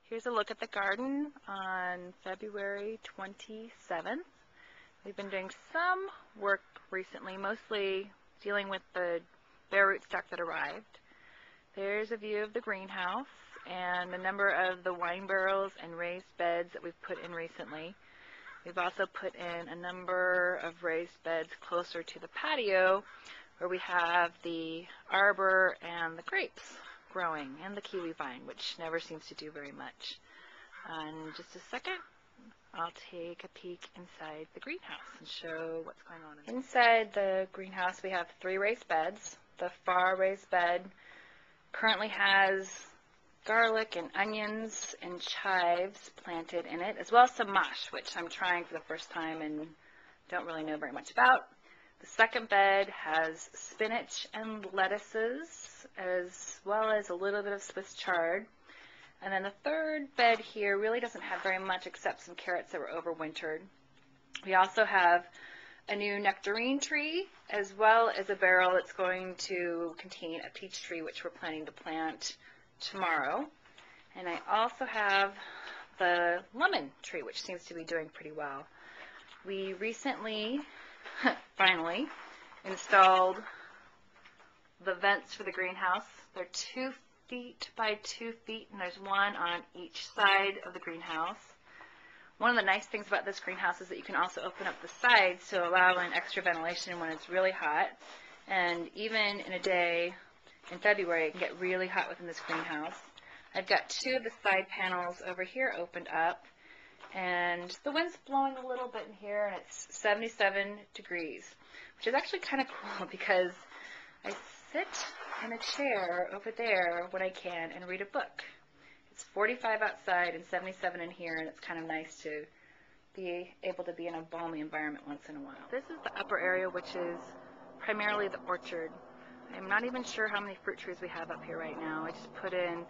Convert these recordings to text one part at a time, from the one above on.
Here's a look at the garden on February 27th. We've been doing some work recently, mostly dealing with the bare rootstock that arrived. There's a view of the greenhouse and a number of the wine barrels and raised beds that we've put in recently. We've also put in a number of raised beds closer to the patio where we have the arbor and the grapes growing, and the kiwi vine, which never seems to do very much. In just a second, I'll take a peek inside the greenhouse and show what's going on. Inside the greenhouse, we have 3 raised beds. The far raised bed currently has garlic and onions and chives planted in it, as well as some mosh, which I'm trying for the first time and don't really know very much about. The second bed has spinach and lettuces, as well as a little bit of Swiss chard. And then the third bed here really doesn't have very much except some carrots that were overwintered. We also have a new nectarine tree, as well as a barrel that's going to contain a peach tree, which we're planning to plant tomorrow. And I also have the lemon tree, which seems to be doing pretty well. We recently finally installed the vents for the greenhouse. They're 2 feet by 2 feet, and there's one on each side of the greenhouse. One of the nice things about this greenhouse is that you can also open up the sides to allow in extra ventilation when it's really hot. And even in a day in February, it can get really hot within this greenhouse. I've got 2 of the side panels over here opened up, and the wind's blowing a little bit in here, and it's 77 degrees, which is actually kind of cool because I sit in a chair over there when I can and read a book. It's 45 outside and 77 in here, and it's kind of nice to be able to be in a balmy environment once in a while. This is the upper area, which is primarily the orchard. I'm not even sure how many fruit trees we have up here right now. I just put in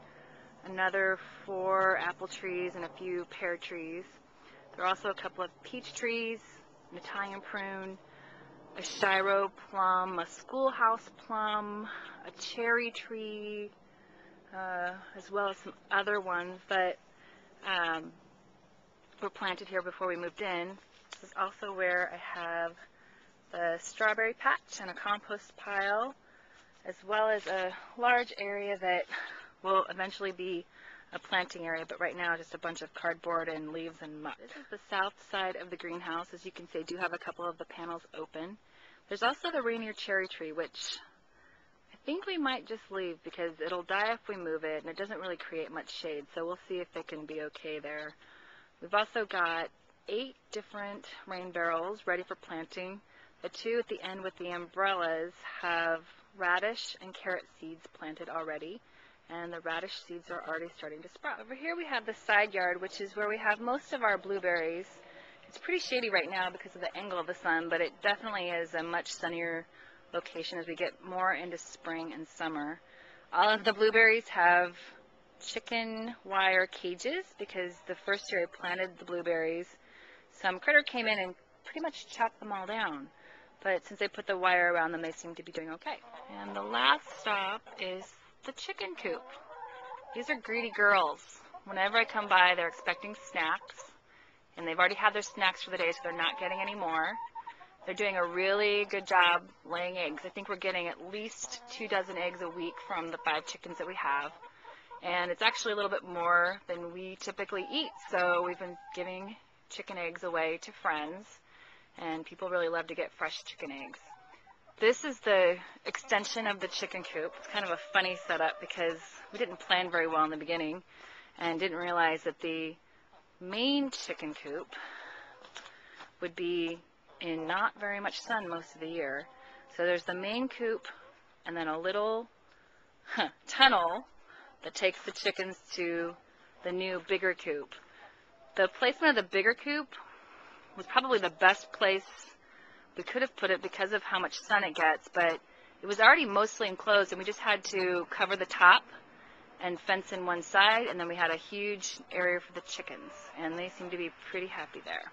another 4 apple trees and a few pear trees. There are also a couple of peach trees, an Italian prune, a Shiro plum, a schoolhouse plum, a cherry tree, as well as some other ones that were planted here before we moved in. This is also where I have the strawberry patch and a compost pile, as well as a large area that will eventually be a planting area, but right now just a bunch of cardboard and leaves and muck. This is the south side of the greenhouse. As you can see, I do have a couple of the panels open. There's also the Rainier cherry tree, which I think we might just leave because it'll die if we move it, and it doesn't really create much shade, so we'll see if it can be okay there. We've also got 8 different rain barrels ready for planting. The 2 at the end with the umbrellas have radish and carrot seeds planted already, and the radish seeds are already starting to sprout. Over here we have the side yard, which is where we have most of our blueberries. It's pretty shady right now because of the angle of the sun, but it definitely is a much sunnier location as we get more into spring and summer. All of the blueberries have chicken wire cages because the first year I planted the blueberries, some critter came in and pretty much chopped them all down. But since I put the wire around them, they seem to be doing okay. And the last stop is the chicken coop. These are greedy girls. Whenever I come by, they're expecting snacks, and they've already had their snacks for the day, so they're not getting any more. They're doing a really good job laying eggs. I think we're getting at least 2 dozen eggs a week from the 5 chickens that we have, and it's actually a little bit more than we typically eat, so we've been giving chicken eggs away to friends, and people really love to get fresh chicken eggs. This is the extension of the chicken coop. It's kind of a funny setup because we didn't plan very well in the beginning and didn't realize that the main chicken coop would be in not very much sun most of the year. So there's the main coop and then a little tunnel that takes the chickens to the new bigger coop. The placement of the bigger coop was probably the best place we could have put it because of how much sun it gets, but it was already mostly enclosed, and we just had to cover the top and fence in one side, and then we had a huge area for the chickens, and they seem to be pretty happy there.